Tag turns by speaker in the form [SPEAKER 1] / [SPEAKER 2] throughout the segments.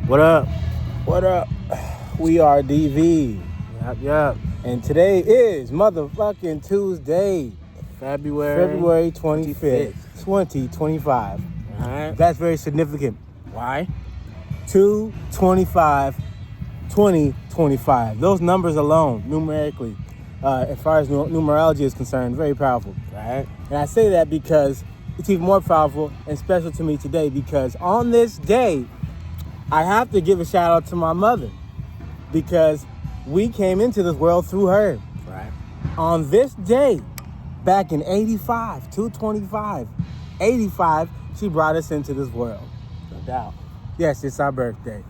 [SPEAKER 1] What up?
[SPEAKER 2] What up? We are DV,
[SPEAKER 1] Yep.
[SPEAKER 2] and today is motherfucking Tuesday,
[SPEAKER 1] February
[SPEAKER 2] 25th, 2025.
[SPEAKER 1] All right.
[SPEAKER 2] That's very significant.
[SPEAKER 1] Why?
[SPEAKER 2] 2/25/2025. Those numbers alone, numerically, as far as numerology is concerned, very powerful.
[SPEAKER 1] Right.
[SPEAKER 2] And I say that because it's even more powerful and special to me today because on this day, I have to give a shout out to my mother because we came into this world through her.
[SPEAKER 1] Right.
[SPEAKER 2] On this day, back in 85, 2/25, 85, she brought us into this world.
[SPEAKER 1] No doubt.
[SPEAKER 2] Yes, it's our birthday.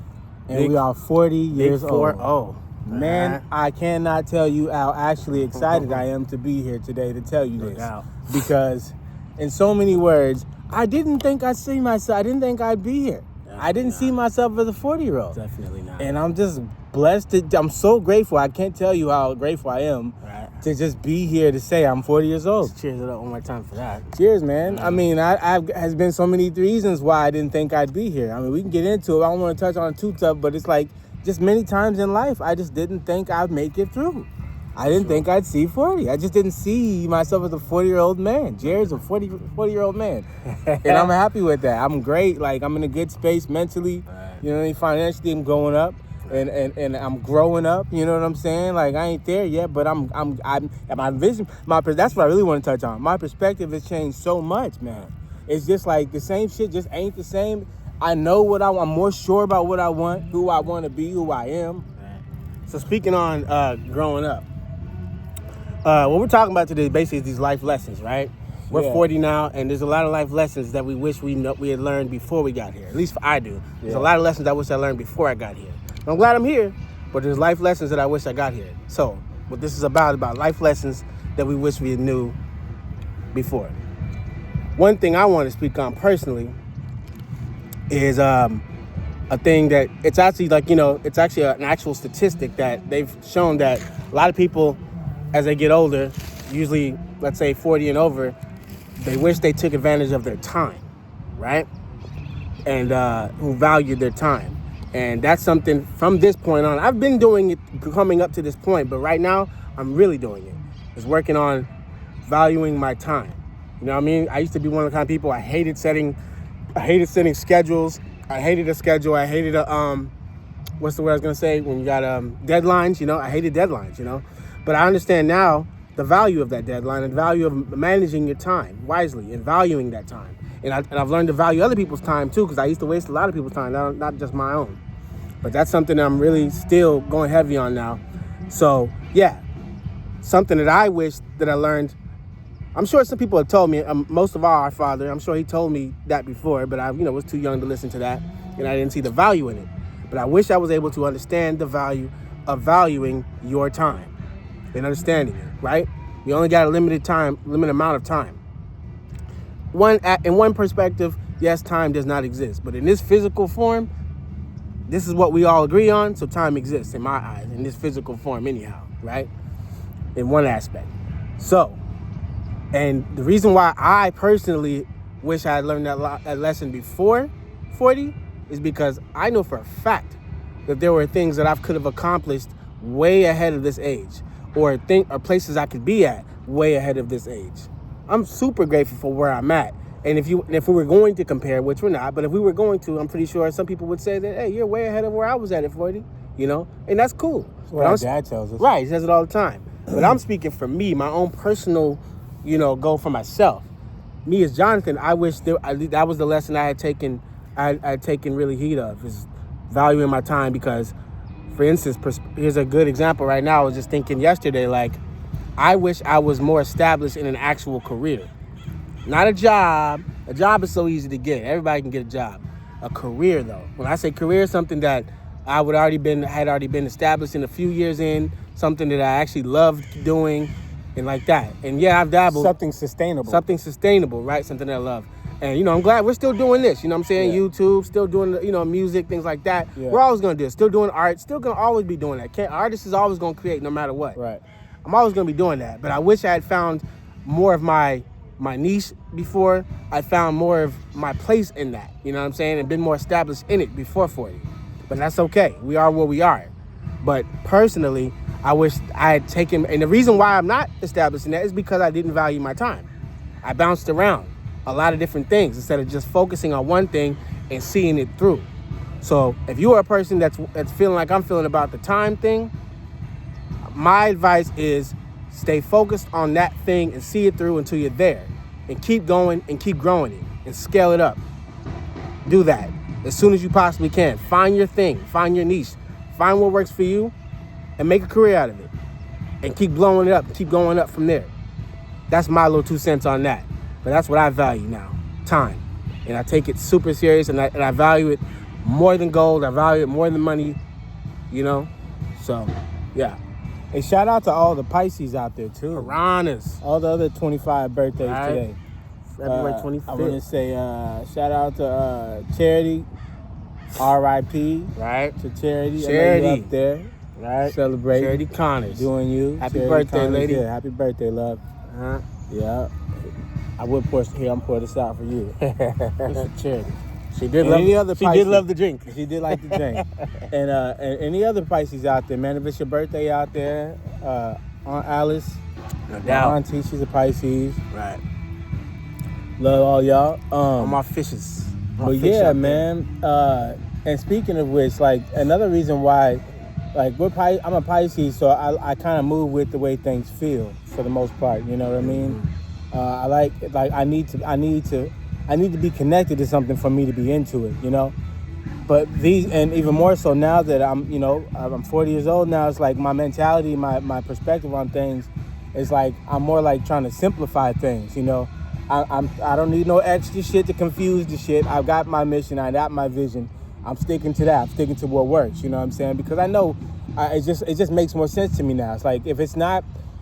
[SPEAKER 2] And
[SPEAKER 1] Big-
[SPEAKER 2] we are 40 years
[SPEAKER 1] Big
[SPEAKER 2] old.
[SPEAKER 1] 4-0.
[SPEAKER 2] Man,
[SPEAKER 1] Right.
[SPEAKER 2] I cannot tell you how actually excited I am to be here today to tell you
[SPEAKER 1] No
[SPEAKER 2] this.
[SPEAKER 1] doubt.
[SPEAKER 2] Because in so many words, I didn't think I'd see myself. I didn't think I'd be here. I didn't see myself as a 40-year-old.
[SPEAKER 1] Definitely not.
[SPEAKER 2] And I'm just blessed. I'm so grateful. I can't tell you how grateful I am
[SPEAKER 1] Right.
[SPEAKER 2] to just be here to say I'm 40 years old.
[SPEAKER 1] Cheers it up one more time for that.
[SPEAKER 2] Cheers, man. I mean, I've has been so many reasons why I didn't think I'd be here. I mean, we can get into it. I don't want to touch on it too tough, but it's like just many times in life, I just didn't think I'd make it through. I didn't think I'd see 40. I just didn't see myself as a 40-year-old man. Jared's a 40-year-old man. And I'm happy with that. I'm great. Like, I'm in a good space mentally.
[SPEAKER 1] Right.
[SPEAKER 2] You know what I mean? Financially, I'm going up. And I'm growing up, you know what I'm saying? Like I ain't there yet, but I'm my vision, that's what I really want to touch on. My perspective has changed so much, man. It's just like the same shit just ain't the same. I know what I want. I'm more sure about what I want, who I want to be, who I am.
[SPEAKER 1] Right. So speaking on growing up, what we're talking about today basically is these life lessons, right? We're
[SPEAKER 2] Yeah.
[SPEAKER 1] 40 now, and there's a lot of life lessons that we wish we had learned before we got here. At least I do. There's a
[SPEAKER 2] Yeah.
[SPEAKER 1] lot of lessons I wish I learned before I got here. I'm glad I'm here, but there's life lessons that I wish I got here. So, what this is about life lessons that we wish we knew before. One thing I want to speak on personally is a thing that it's actually it's actually an actual statistic that they've shown that a lot of people, as they get older, usually let's say 40 and over, they wish they took advantage of their time, right? And who valued their time. And that's something from this point on. I've been doing it coming up to this point, but right now I'm really doing it. It's working on valuing my time. You know what I mean? I used to be one of the kind of people I hated setting schedules. I hated a schedule. I hated what's the word I was gonna say? When you got deadlines, I hated deadlines, But I understand now the value of that deadline and the value of managing your time wisely and valuing that time. And I've learned to value other people's time too, because I used to waste a lot of people's time, not just my own. But that's something that I'm really still going heavy on now. So yeah, something that I wish that I learned. I'm sure some people have told me, most of all our father, I'm sure he told me that before, but I was too young to listen to that, and I didn't see the value in it. But I wish I was able to understand the value of valuing your time and understanding it, right? You only got a limited amount of time. In one perspective, yes, time does not exist, but in this physical form, this is what we all agree on, so time exists in my eyes, in this physical form anyhow, right? In one aspect. So, and the reason why I personally wish I had learned that lesson before 40 is because I know for a fact that there were things that I could have accomplished way ahead of this age, or places I could be at way ahead of this age. I'm super grateful for where I'm at. And if we were going to compare, which we're not, but if we were going to, I'm pretty sure some people would say that, hey, you're way ahead of where I was at 40, and that's cool.
[SPEAKER 2] That's what our dad tells us.
[SPEAKER 1] Right, he says it all the time. But I'm speaking for me, my own personal, goal for myself. Me as Jonathan, I wish that was the lesson I had taken really heed of, is valuing my time. Because, for instance, here's a good example right now. I was just thinking yesterday, like, I wish I was more established in an actual career. Not a job. A job is so easy to get. Everybody can get a job. A career, though. When I say career, something that I had already been established in a few years in, something that I actually loved doing, and like that. And yeah, I've dabbled.
[SPEAKER 2] Something sustainable.
[SPEAKER 1] Something sustainable, right? Something that I love. And, I'm glad we're still doing this. You know what I'm saying?
[SPEAKER 2] Yeah.
[SPEAKER 1] YouTube, still doing, music, things like that.
[SPEAKER 2] Yeah.
[SPEAKER 1] We're always going to do it. Still doing art. Still going to always be doing that. Artist is always going to create no matter what.
[SPEAKER 2] Right.
[SPEAKER 1] I'm always going to be doing that. But I wish I had found more of my niche before. I found more of my place in that. You know what I'm saying? And been more established in it before 40. But that's okay. We are where we are. But personally, I wish I had taken, and the reason why I'm not establishing that is because I didn't value my time. I bounced around a lot of different things instead of just focusing on one thing and seeing it through. So if you are a person that's feeling like I'm feeling about the time thing, my advice is stay focused on that thing and see it through until you're there. And keep going and keep growing it and scale it up. Do that as soon as you possibly can. Find your thing, find your niche, find what works for you and make a career out of it. And keep blowing it up, keep going up from there. That's my little 2 cents on that. But that's what I value now, time. And I take it super serious and I value it more than gold. I value it more than money, you know? So, yeah.
[SPEAKER 2] Hey, shout out to all the Pisces out there, too.
[SPEAKER 1] Piranhas.
[SPEAKER 2] All the other 25 birthdays
[SPEAKER 1] Right.
[SPEAKER 2] today.
[SPEAKER 1] February 25th.
[SPEAKER 2] I want to say shout out to Charity, R.I.P.
[SPEAKER 1] Right.
[SPEAKER 2] to Charity. I know
[SPEAKER 1] Charity.
[SPEAKER 2] you up there.
[SPEAKER 1] Right.
[SPEAKER 2] Celebrating.
[SPEAKER 1] Charity Connors.
[SPEAKER 2] Doing you.
[SPEAKER 1] Happy
[SPEAKER 2] Charity
[SPEAKER 1] birthday,
[SPEAKER 2] Connors.
[SPEAKER 1] lady.
[SPEAKER 2] Yeah, happy birthday, love.
[SPEAKER 1] Uh-huh.
[SPEAKER 2] Yeah. I would pour here. I'm pouring this out for you. This is Charity.
[SPEAKER 1] She did
[SPEAKER 2] And
[SPEAKER 1] love.
[SPEAKER 2] any other
[SPEAKER 1] She
[SPEAKER 2] Pisces-
[SPEAKER 1] did love the drink.
[SPEAKER 2] She did like the drink. And any other Pisces out there, man, if it's your birthday out there, Aunt Alice,
[SPEAKER 1] No
[SPEAKER 2] my
[SPEAKER 1] doubt.
[SPEAKER 2] auntie, she's a Pisces.
[SPEAKER 1] Right.
[SPEAKER 2] Love all y'all.
[SPEAKER 1] All my fishes. My
[SPEAKER 2] But
[SPEAKER 1] fish
[SPEAKER 2] yeah,
[SPEAKER 1] out there.
[SPEAKER 2] man. And speaking of which, like another reason why, like I'm a Pisces, so I kind of move with the way things feel for the most part. You know what I mean? I need to be connected to something for me to be into it. You know. But and even more so now that I'm 40 years old now, it's like my mentality, my perspective on things is like I'm more like trying to simplify things. You know. I don't need no extra shit to confuse the shit. I've got my mission. I got my vision. I'm sticking to that. I'm sticking to what works. You know what I'm saying? Because I know it just makes more sense to me now. It's like if it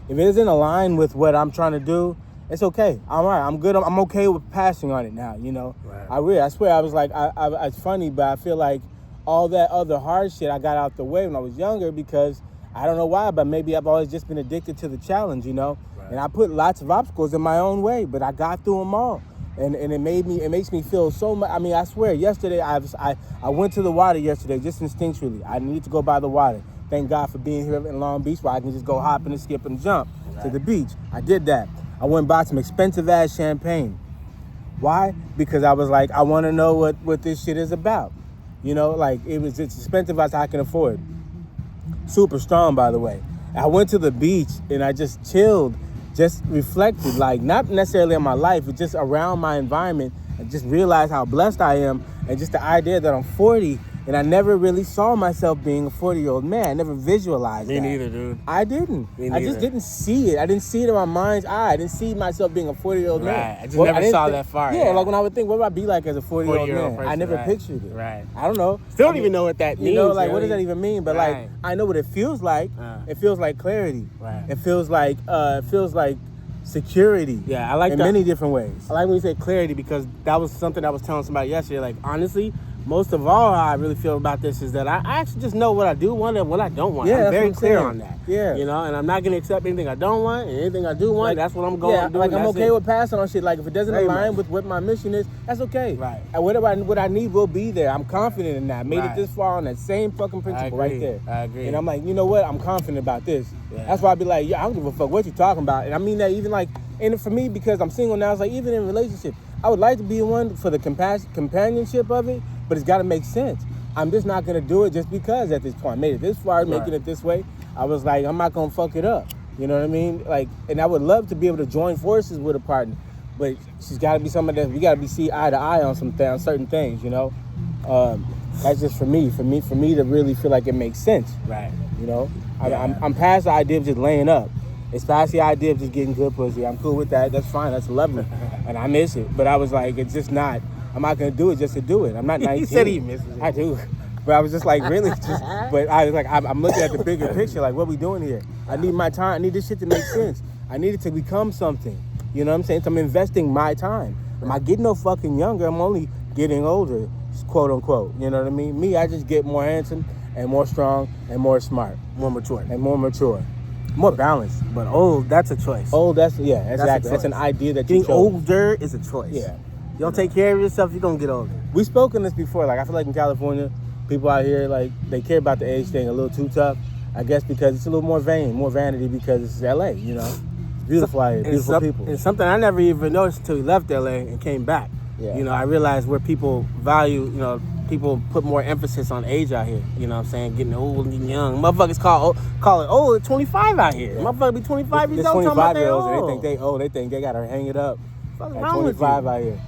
[SPEAKER 2] isn't aligned with what I'm trying to do, it's okay. All right. I'm good. I'm okay with passing on it now. You know.
[SPEAKER 1] Right.
[SPEAKER 2] I swear I was like it's funny, but I feel like all that other hard shit I got out the way when I was younger because I don't know why, but maybe I've always just been addicted to the challenge. You know. And I put lots of obstacles in my own way, but I got through them all. And it makes me feel so much. I mean, I swear, yesterday, I went to the water yesterday just instinctually. I needed to go by the water. Thank God for being here in Long Beach where I can just go hop and skip and jump to the beach. I did that. I went and bought some expensive ass champagne. Why? Because I was like, I want to know what this shit is about. You know, like it's expensive as I can afford. Super strong, by the way. I went to the beach and I just chilled. Just reflected, like not necessarily on my life, but just around my environment and just realized how blessed I am and just the idea that I'm 40 and I never really saw myself being a 40-year-old man. I never visualized
[SPEAKER 1] Me
[SPEAKER 2] that.
[SPEAKER 1] neither, dude.
[SPEAKER 2] I didn't.
[SPEAKER 1] Me
[SPEAKER 2] I just
[SPEAKER 1] neither.
[SPEAKER 2] didn't see it. I didn't see it in my mind's eye. I didn't see myself being a 40-year-old man.
[SPEAKER 1] Right. I just never
[SPEAKER 2] didn't
[SPEAKER 1] saw
[SPEAKER 2] think-
[SPEAKER 1] that far.
[SPEAKER 2] Yeah, like when I would think, what would I be like as a 40-year-old
[SPEAKER 1] 40-year-old
[SPEAKER 2] man?
[SPEAKER 1] person,
[SPEAKER 2] I never
[SPEAKER 1] right.
[SPEAKER 2] pictured it.
[SPEAKER 1] Right.
[SPEAKER 2] I don't know.
[SPEAKER 1] Still
[SPEAKER 2] I
[SPEAKER 1] don't
[SPEAKER 2] mean,
[SPEAKER 1] even know what that means.
[SPEAKER 2] you know, like what
[SPEAKER 1] really.
[SPEAKER 2] does that even mean? But
[SPEAKER 1] Right.
[SPEAKER 2] like I know what it feels like. It feels like clarity.
[SPEAKER 1] Right.
[SPEAKER 2] It feels like security.
[SPEAKER 1] Yeah, I like
[SPEAKER 2] in
[SPEAKER 1] that.
[SPEAKER 2] many different ways.
[SPEAKER 1] I like when you say clarity because that was something I was telling somebody yesterday. Like, honestly, most of all, how I really feel about this is that I actually just know what I do want and what I don't want.
[SPEAKER 2] Yeah,
[SPEAKER 1] I'm
[SPEAKER 2] that's
[SPEAKER 1] very
[SPEAKER 2] what I'm
[SPEAKER 1] clear
[SPEAKER 2] saying.
[SPEAKER 1] on that.
[SPEAKER 2] Yeah.
[SPEAKER 1] You know, and I'm not going to accept anything I don't want and anything I do want.
[SPEAKER 2] Like,
[SPEAKER 1] that's what I'm going
[SPEAKER 2] Yeah,
[SPEAKER 1] to do.
[SPEAKER 2] like I'm
[SPEAKER 1] that's
[SPEAKER 2] okay
[SPEAKER 1] it.
[SPEAKER 2] with passing on shit. Like if it doesn't
[SPEAKER 1] Very
[SPEAKER 2] align
[SPEAKER 1] much.
[SPEAKER 2] with what my mission is, that's okay.
[SPEAKER 1] Right.
[SPEAKER 2] And what I need will be there. I'm confident in that. I made
[SPEAKER 1] Right.
[SPEAKER 2] it this far on that same fucking principle right
[SPEAKER 1] agree.
[SPEAKER 2] there.
[SPEAKER 1] I agree.
[SPEAKER 2] And I'm like, you know what? I'm confident about this.
[SPEAKER 1] Yeah.
[SPEAKER 2] That's why I be like, yeah, I don't give a fuck what you're talking about. And I mean that even like, and for me, because I'm single now, it's like even in relationship, I would like to be one for the companionship of it, but it's got to make sense. I'm just not going to do it just because at this point. I made it this far, making it this way. I was like, I'm not going to fuck it up. You know what I mean? Like, and I would love to be able to join forces with a partner, but she's got to be somebody that we got to be see eye to eye on on certain things, you know? That's just for me to really feel like it makes sense.
[SPEAKER 1] Right.
[SPEAKER 2] You know?
[SPEAKER 1] Yeah.
[SPEAKER 2] I'm past the idea of just laying up. It's past the idea of just getting good pussy. I'm cool with that. That's fine. That's lovely. And I miss it. But I was like, it's just not, I'm not going to do it just to do it. I'm not 19.
[SPEAKER 1] He said he misses it.
[SPEAKER 2] I do. But I was just like, really? But I was like, I'm looking at the bigger picture. Like, what we doing here? I need my time. I need this shit to make sense. I need it to become something. You know what I'm saying? So I'm investing my time. Am I getting no fucking younger? I'm only getting older, quote unquote. You know what I mean? Me, I just get more handsome and more strong and more smart.
[SPEAKER 1] More mature.
[SPEAKER 2] And more mature.
[SPEAKER 1] More balanced. But old, that's a choice.
[SPEAKER 2] Old, exactly.
[SPEAKER 1] choice.
[SPEAKER 2] That's an idea that
[SPEAKER 1] Getting
[SPEAKER 2] you chose.
[SPEAKER 1] older is a choice.
[SPEAKER 2] Yeah.
[SPEAKER 1] You don't take care of yourself, you're going to get older.
[SPEAKER 2] We've spoken this before. Like, I feel like in California, people out here, like, they care about the age thing a little too tough. I guess because it's a little more vanity because it's LA, you know. It's beautiful out here, beautiful people.
[SPEAKER 1] And something I never even noticed until we left LA and came back.
[SPEAKER 2] Yeah.
[SPEAKER 1] You know, I realized where people value, you know, people put more emphasis on age out here. You know what I'm saying? Getting old and getting young. Motherfuckers call it old at 25 out here. Yeah. Motherfuckers be 25 years old.
[SPEAKER 2] 25-year-olds, and they think they old. They think they gotta hang it up.
[SPEAKER 1] What's
[SPEAKER 2] at
[SPEAKER 1] wrong
[SPEAKER 2] 25
[SPEAKER 1] with you?
[SPEAKER 2] out here.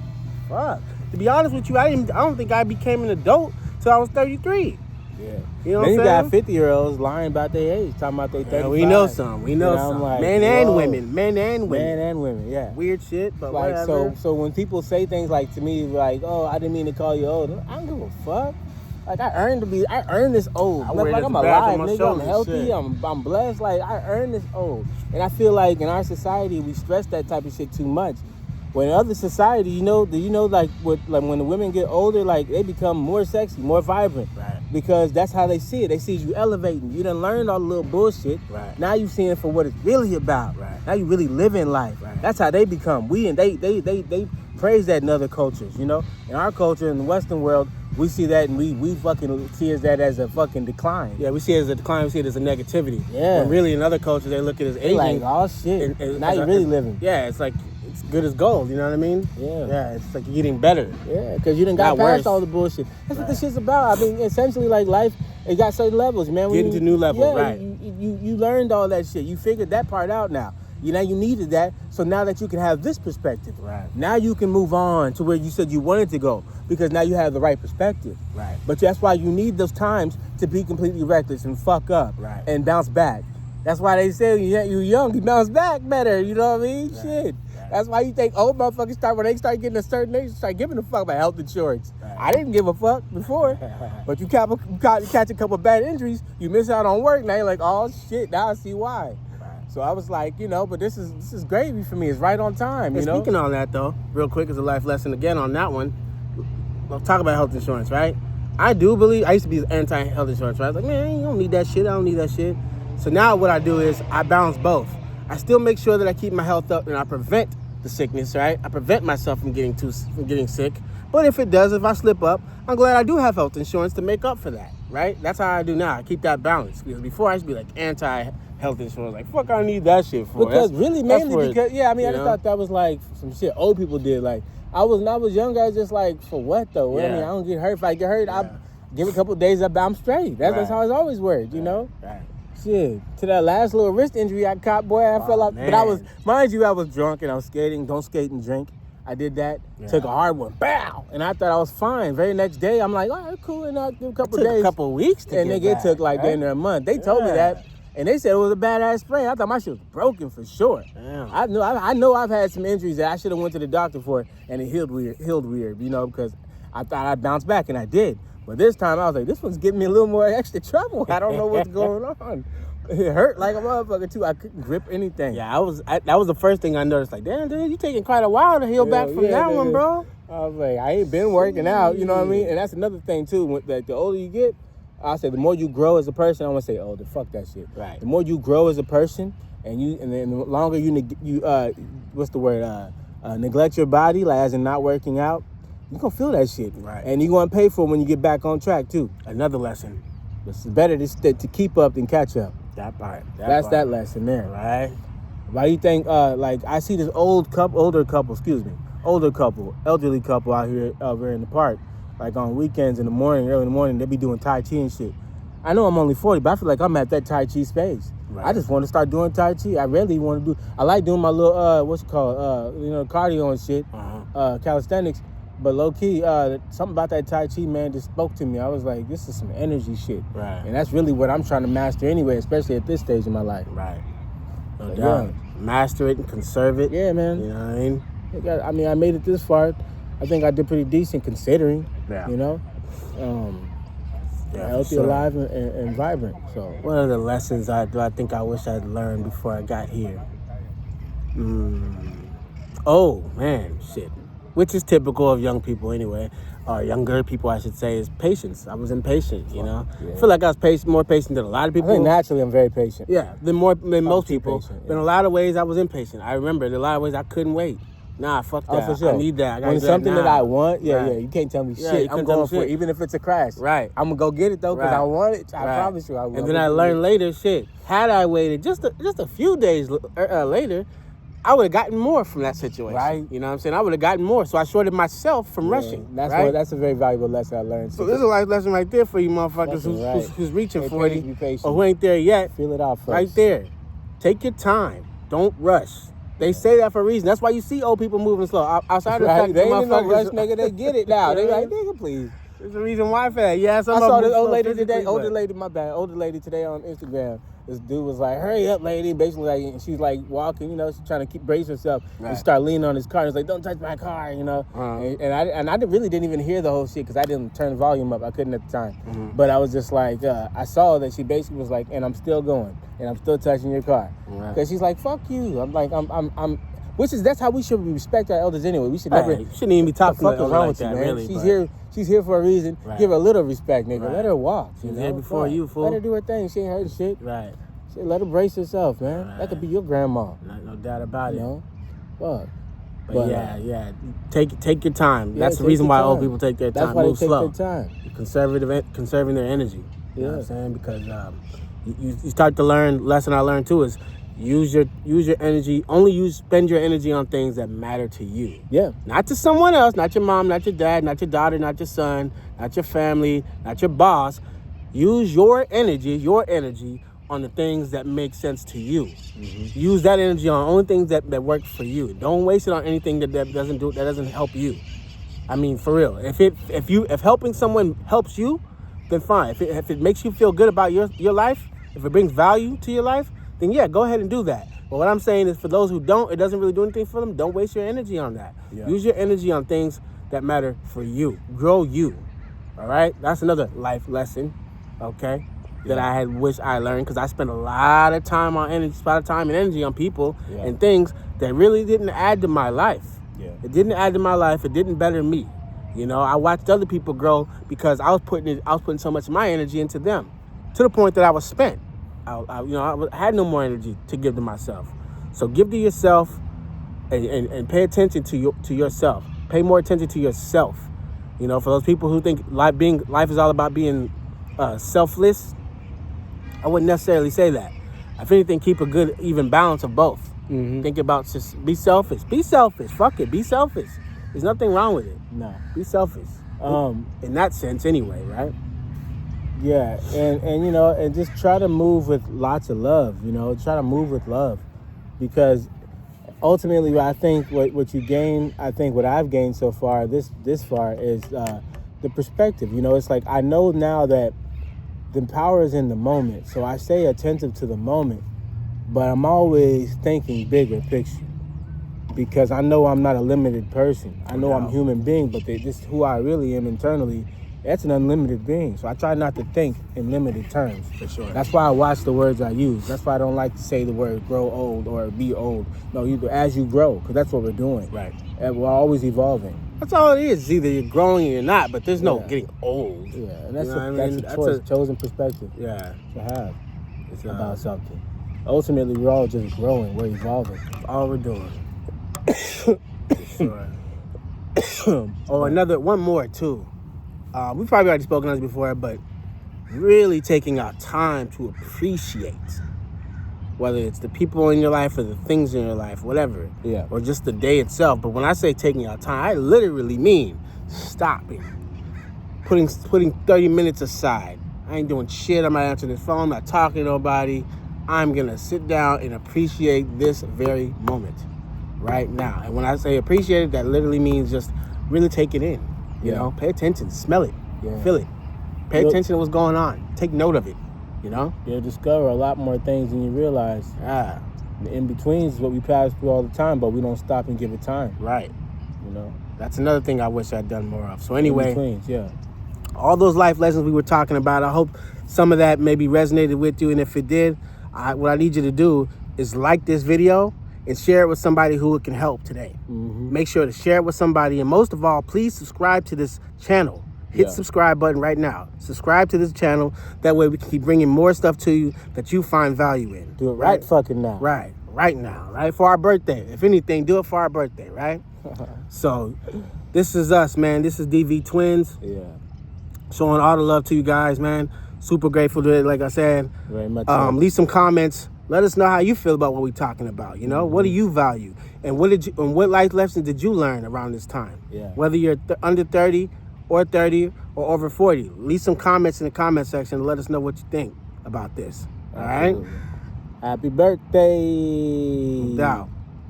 [SPEAKER 1] Fuck. To be honest with you, I don't think I became an adult till I was 33.
[SPEAKER 2] Yeah.
[SPEAKER 1] You know what
[SPEAKER 2] then
[SPEAKER 1] I'm
[SPEAKER 2] you
[SPEAKER 1] saying?
[SPEAKER 2] got 50-year-olds lying about their age, talking about their 35.
[SPEAKER 1] Yeah, we know some. We know some.
[SPEAKER 2] Like,
[SPEAKER 1] men and women. Men and women.
[SPEAKER 2] Yeah.
[SPEAKER 1] Weird shit, but
[SPEAKER 2] like,
[SPEAKER 1] whatever.
[SPEAKER 2] so when people say things like to me, like, "Oh, I didn't mean to call you old," I don't give a fuck. Like, I earned this old.
[SPEAKER 1] wear
[SPEAKER 2] Like,
[SPEAKER 1] it
[SPEAKER 2] I'm
[SPEAKER 1] as a badge
[SPEAKER 2] alive,
[SPEAKER 1] on my
[SPEAKER 2] nigga.
[SPEAKER 1] shoulders,
[SPEAKER 2] I'm healthy.
[SPEAKER 1] shit.
[SPEAKER 2] I'm blessed. Like, I earned this old. And I feel like in our society, we stress that type of shit too much. When in other society, like when the women get older, like, they become more sexy, more vibrant.
[SPEAKER 1] Right.
[SPEAKER 2] Because that's how they see it. They see you elevating. You done learned all the little bullshit.
[SPEAKER 1] Right.
[SPEAKER 2] Now you seeing it for what it's really about.
[SPEAKER 1] Right.
[SPEAKER 2] Now you really living life.
[SPEAKER 1] Right.
[SPEAKER 2] That's how they become. They praise that in other cultures, you know? In our culture, in the Western world, we see that and we fucking see that as a fucking decline.
[SPEAKER 1] Yeah, we see it as a decline. We see it as a negativity.
[SPEAKER 2] Yeah.
[SPEAKER 1] When really in other cultures, they look at it as
[SPEAKER 2] They
[SPEAKER 1] aging.
[SPEAKER 2] like, oh shit. Now you're really living.
[SPEAKER 1] Yeah, it's like, it's good as gold, you know what I mean?
[SPEAKER 2] Yeah.
[SPEAKER 1] Yeah, it's like you're getting better.
[SPEAKER 2] Yeah, because you done got
[SPEAKER 1] Not
[SPEAKER 2] past
[SPEAKER 1] worse.
[SPEAKER 2] all the bullshit. That's what this shit's about. I mean, essentially, like, life, it got certain levels, man.
[SPEAKER 1] Getting to new levels,
[SPEAKER 2] yeah,
[SPEAKER 1] right.
[SPEAKER 2] You learned all that shit. You figured that part out now. You needed that, so now that you can have this perspective,
[SPEAKER 1] Right.
[SPEAKER 2] now you can move on to where you said you wanted to go, because now you have the right perspective.
[SPEAKER 1] Right.
[SPEAKER 2] But that's why you need those times to be completely reckless and fuck up
[SPEAKER 1] Right.
[SPEAKER 2] and bounce back. That's why they say you're young, you bounce back better, you know what I mean?
[SPEAKER 1] Right.
[SPEAKER 2] Shit.
[SPEAKER 1] Right.
[SPEAKER 2] That's why you think old motherfuckers when they start getting a certain age, start giving a fuck about health insurance.
[SPEAKER 1] Right.
[SPEAKER 2] I didn't give a fuck before, but you catch a couple bad injuries, you miss out on work, now you're like, oh shit, now I see why. So I was like, but this is gravy for me. It's right on time,
[SPEAKER 1] And
[SPEAKER 2] you know?
[SPEAKER 1] speaking on that, though, real quick as a life lesson again on that one, we'll talk about health insurance, right? I do believe, I used to be anti-health insurance, right? I was like, man, you don't need that shit. I don't need that shit. So now what I do is I balance both. I still make sure that I keep my health up and I prevent the sickness, right? I prevent myself from getting sick. But if I slip up, I'm glad I do have health insurance to make up for that, right? That's how I do now. I keep that balance. Because before I used to be like anti-health insurance, like, fuck, I need that shit for.
[SPEAKER 2] Because
[SPEAKER 1] That's
[SPEAKER 2] mainly because, I just thought that was like some shit old people did. Like, when I was younger, I was just like, for what though?
[SPEAKER 1] Yeah.
[SPEAKER 2] I mean, I don't get hurt. If I get hurt, I give it a couple of days, I'm straight. That's how it's always worked, you know?
[SPEAKER 1] Right.
[SPEAKER 2] Shit. To that last little wrist injury I caught, boy, I fell off.
[SPEAKER 1] Man.
[SPEAKER 2] But I was drunk and I was skating. Don't skate and drink. I did that.
[SPEAKER 1] Yeah.
[SPEAKER 2] Took a hard one. Bow! And I thought I was fine. Very next day, I'm like, all right, cool. And I give a couple
[SPEAKER 1] It took
[SPEAKER 2] days.
[SPEAKER 1] a couple of weeks to
[SPEAKER 2] and
[SPEAKER 1] get
[SPEAKER 2] nigga,
[SPEAKER 1] back,
[SPEAKER 2] it took like
[SPEAKER 1] right?
[SPEAKER 2] damn near a month. They told me that. And they said it was a badass sprain. I thought my shit was broken for sure.
[SPEAKER 1] Damn.
[SPEAKER 2] I know I've had some injuries that I should have went to the doctor for, and it healed weird, you know, because I thought I'd bounce back, and I did. But this time I was like, this one's giving me a little more extra trouble. I don't know what's going on. It hurt like a motherfucker too. I couldn't grip anything.
[SPEAKER 1] Yeah, that was the first thing I noticed. Like, damn, dude, you taking quite a while to heal back from that one, bro.
[SPEAKER 2] I was like, I ain't been working out, you know what I mean? And that's another thing too. The older you get, I say the more you grow as a person. I want to say older. Fuck that shit.
[SPEAKER 1] Right.
[SPEAKER 2] The more you grow as a person, and then the longer you neglect your body, like as in not working out, you gonna feel that shit.
[SPEAKER 1] Right.
[SPEAKER 2] And you gonna pay for it when you get back on track too.
[SPEAKER 1] Another lesson.
[SPEAKER 2] It's better to keep up than catch up.
[SPEAKER 1] That part.
[SPEAKER 2] That's that lesson there.
[SPEAKER 1] Right.
[SPEAKER 2] Why do you think, like, I see this elderly couple, elderly couple out here in the park, like on weekends early in the morning, they be doing Tai Chi and shit. I know I'm only 40, but I feel like I'm at that Tai Chi space.
[SPEAKER 1] Right.
[SPEAKER 2] I just want to start doing Tai Chi. I rarely want to I like doing my little, cardio and shit, calisthenics. But low key, something about that Tai Chi, man, just spoke to me. I was like, this is some energy shit.
[SPEAKER 1] Right.
[SPEAKER 2] And that's really what I'm trying to master anyway, especially at this stage in my life.
[SPEAKER 1] Right. No
[SPEAKER 2] So,
[SPEAKER 1] doubt.
[SPEAKER 2] yeah.
[SPEAKER 1] Master it and conserve it.
[SPEAKER 2] Yeah, man.
[SPEAKER 1] You know what I mean?
[SPEAKER 2] I made it this far. I think I did pretty decent considering,
[SPEAKER 1] Yeah.
[SPEAKER 2] you know.
[SPEAKER 1] Yeah,
[SPEAKER 2] Healthy,
[SPEAKER 1] for sure.
[SPEAKER 2] alive, and vibrant. So,
[SPEAKER 1] What are the lessons I think I wish I'd learned before I got here? Oh, man, shit. Which is typical of young people anyway, or younger people, I should say, is patience. I was impatient, you know?
[SPEAKER 2] Yeah.
[SPEAKER 1] I feel like I was more patient than a lot of
[SPEAKER 2] I
[SPEAKER 1] people.
[SPEAKER 2] think naturally I'm very patient.
[SPEAKER 1] Yeah, than most
[SPEAKER 2] too
[SPEAKER 1] people.
[SPEAKER 2] patient,
[SPEAKER 1] But in
[SPEAKER 2] yeah.
[SPEAKER 1] a lot of ways, I was impatient. I remember in a lot of ways I couldn't wait. Nah, fuck that.
[SPEAKER 2] Oh, for sure.
[SPEAKER 1] I need that. I gotta
[SPEAKER 2] When it's
[SPEAKER 1] do that
[SPEAKER 2] something
[SPEAKER 1] now.
[SPEAKER 2] that I want,
[SPEAKER 1] Right.
[SPEAKER 2] you can't tell me
[SPEAKER 1] Yeah, you
[SPEAKER 2] shit. I'm
[SPEAKER 1] couldn't tell
[SPEAKER 2] going
[SPEAKER 1] me
[SPEAKER 2] for it,
[SPEAKER 1] shit.
[SPEAKER 2] even if it's a crash.
[SPEAKER 1] Right.
[SPEAKER 2] I'm gonna go get it though, because
[SPEAKER 1] Right.
[SPEAKER 2] I want it. I
[SPEAKER 1] Right.
[SPEAKER 2] promise you, I will.
[SPEAKER 1] And then I learned later, shit. Had I waited just a few days later, I would have gotten more from that situation.
[SPEAKER 2] Right.
[SPEAKER 1] You know what I'm saying? I would have gotten more. So I shorted myself from rushing.
[SPEAKER 2] That's a very valuable lesson I learned.
[SPEAKER 1] So there's a life lesson right there for you motherfuckers
[SPEAKER 2] Fucking right.
[SPEAKER 1] who's reaching
[SPEAKER 2] Hey,
[SPEAKER 1] for it
[SPEAKER 2] be patient.
[SPEAKER 1] or who ain't there yet.
[SPEAKER 2] Feel it out first.
[SPEAKER 1] Right there. Take your time. Don't rush. They say that for a reason. That's why you see old people moving slow. Outside of the fact
[SPEAKER 2] They
[SPEAKER 1] that
[SPEAKER 2] ain't in no
[SPEAKER 1] motherfuckers...
[SPEAKER 2] rush, nigga. They get it now. They like, nigga, please.
[SPEAKER 1] There's a reason why for that. Yeah,
[SPEAKER 2] I saw this old lady today.
[SPEAKER 1] Older
[SPEAKER 2] Older lady today on Instagram. This dude was like, "Hurry up, lady!" Basically, like, and she's like walking, she's trying to brace herself.
[SPEAKER 1] Right.
[SPEAKER 2] And start leaning on his car. And it's like, "Don't touch my car,"
[SPEAKER 1] Uh-huh.
[SPEAKER 2] And I really didn't even hear the whole shit because I didn't turn the volume up. I couldn't at the time.
[SPEAKER 1] Mm-hmm.
[SPEAKER 2] But I was just like, I saw that she basically was like, "And I'm still going, and I'm still touching your car,"
[SPEAKER 1] Right.
[SPEAKER 2] because she's like, "Fuck you." I'm like, I'm. That's how we should respect our elders anyway. We should never.
[SPEAKER 1] You shouldn't even be talking
[SPEAKER 2] What the fuck
[SPEAKER 1] to
[SPEAKER 2] is wrong
[SPEAKER 1] like
[SPEAKER 2] with you,
[SPEAKER 1] that,
[SPEAKER 2] man?
[SPEAKER 1] really.
[SPEAKER 2] She's here for a reason.
[SPEAKER 1] Right.
[SPEAKER 2] Give her a little respect, nigga.
[SPEAKER 1] Right.
[SPEAKER 2] Let her walk.
[SPEAKER 1] She's here before you, fool.
[SPEAKER 2] Let her do her thing. She ain't hurting shit.
[SPEAKER 1] Right.
[SPEAKER 2] Shit, let her brace herself, man.
[SPEAKER 1] Right.
[SPEAKER 2] That could be your grandma.
[SPEAKER 1] No doubt about it.
[SPEAKER 2] Fuck.
[SPEAKER 1] But yeah. Take your time.
[SPEAKER 2] Yeah,
[SPEAKER 1] That's the
[SPEAKER 2] take
[SPEAKER 1] reason
[SPEAKER 2] your
[SPEAKER 1] why
[SPEAKER 2] time.
[SPEAKER 1] old people take their time.
[SPEAKER 2] That's why
[SPEAKER 1] Move
[SPEAKER 2] they take
[SPEAKER 1] slow.
[SPEAKER 2] their time.
[SPEAKER 1] Conserving their energy. You know what I'm
[SPEAKER 2] Yeah.
[SPEAKER 1] saying? Because you start to learn. Lesson I learned too is use your energy. Spend your energy on things that matter to you.
[SPEAKER 2] Yeah.
[SPEAKER 1] Not to someone else. Not your mom. Not your dad. Not your daughter. Not your son. Not your family. Not your boss. Use your energy on the things that make sense to you. Mm-hmm. Use that energy on only things that work for you. Don't waste it on anything that doesn't help you. I mean, for real. If helping someone helps you, then fine. If it makes you feel good about your life, if it brings value to your life, then yeah, go ahead and do that. But what I'm saying is, for those who don't, it doesn't really do anything for them. Don't waste your energy on that.
[SPEAKER 2] Yeah.
[SPEAKER 1] Use your energy on things that matter for you. Grow you. All right? That's another life lesson. Okay? That I had wished I learned, because I spent a lot of time and energy on people and things that really didn't add to my life.
[SPEAKER 2] Yeah.
[SPEAKER 1] It didn't add to my life. It didn't better me. I watched other people grow because I was putting so much of my energy into them, to the point that I was spent. I had no more energy to give to myself. So give to yourself and pay attention to yourself. Pay more attention to yourself. For those people who think life is all about being selfless, I wouldn't necessarily say that. If anything, keep a good, even balance of both.
[SPEAKER 2] Mm-hmm.
[SPEAKER 1] Think about just be selfish. Be selfish. Fuck it. Be selfish. There's nothing wrong with it.
[SPEAKER 2] No.
[SPEAKER 1] Be selfish. In that sense, anyway, right?
[SPEAKER 2] Yeah, and just try to move with lots of love. Try to move with love, because ultimately, I think what you gain, I think what I've gained so far, this far, is the perspective. It's like, I know now that the power is in the moment, so I stay attentive to the moment, but I'm always thinking bigger picture, because I know I'm not a limited person. I know I'm a human being, but this who I really am internally, that's an unlimited being. So I try not to think in limited terms.
[SPEAKER 1] For sure.
[SPEAKER 2] That's why I watch the words I use. That's why I don't like to say the word grow old or be old. No, as you grow, because that's what we're doing.
[SPEAKER 1] Right.
[SPEAKER 2] And we're always evolving.
[SPEAKER 1] That's all it is. It's either you're growing or you're not, but there's no getting old.
[SPEAKER 2] Yeah, and that's
[SPEAKER 1] That's
[SPEAKER 2] a choice, chosen perspective
[SPEAKER 1] Yeah.
[SPEAKER 2] to have
[SPEAKER 1] It's
[SPEAKER 2] about something. Ultimately, we're all just growing. We're evolving.
[SPEAKER 1] all we're doing. For sure. One more too. We've probably already spoken on this before, but really taking our time to appreciate, whether it's the people in your life or the things in your life, whatever, or just the day itself. But when I say taking our time, I literally mean stopping, putting 30 minutes aside. I ain't doing shit. I'm not answering the phone. I'm not talking to nobody. I'm gonna sit down and appreciate this very moment, right now. And when I say appreciate it, that literally means just really take it in. Pay attention, smell it, feel it. Pay attention to what's going on. Take note of it.
[SPEAKER 2] You'll discover a lot more things than you realize.
[SPEAKER 1] Ah,
[SPEAKER 2] The in-betweens is what we pass through all the time, but we don't stop and give it time.
[SPEAKER 1] right. That's another thing I wish I'd done more of. So anyway,
[SPEAKER 2] In-betweens, yeah.
[SPEAKER 1] all those life lessons we were talking about, I hope some of that maybe resonated with you. And if it did, what I need you to do is like this video and share it with somebody who it can help today.
[SPEAKER 2] Mm-hmm.
[SPEAKER 1] Make sure to share it with somebody. And most of all, please subscribe to this channel. Hit subscribe button right now. Subscribe to this channel. That way we can keep bringing more stuff to you that you find value in.
[SPEAKER 2] Do it right fucking now.
[SPEAKER 1] Right right now, right? For our birthday. If anything, do it for our birthday, right? So this is us, man. This is DV Twins.
[SPEAKER 2] Yeah.
[SPEAKER 1] Showing all the love to you guys, man. Super grateful to it, like I said.
[SPEAKER 2] Very much so.
[SPEAKER 1] Leave some comments. Let us know how you feel about what we're talking about. You know, what do you value, and what life lessons did you learn around this time?
[SPEAKER 2] Yeah.
[SPEAKER 1] Whether you're under 30 or over 40, leave some comments in the comment section and let us know what you think about this. All right.
[SPEAKER 2] Absolutely. Happy birthday.
[SPEAKER 1] No doubt.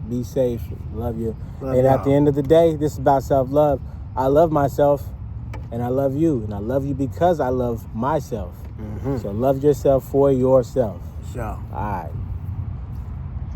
[SPEAKER 2] Be safe. Love you.
[SPEAKER 1] Love
[SPEAKER 2] and
[SPEAKER 1] y'all.
[SPEAKER 2] at the end of the day, this is about self-love. I love myself, and I love you. And I love you because I love myself. So love yourself for yourself.
[SPEAKER 1] Sure.
[SPEAKER 2] All right.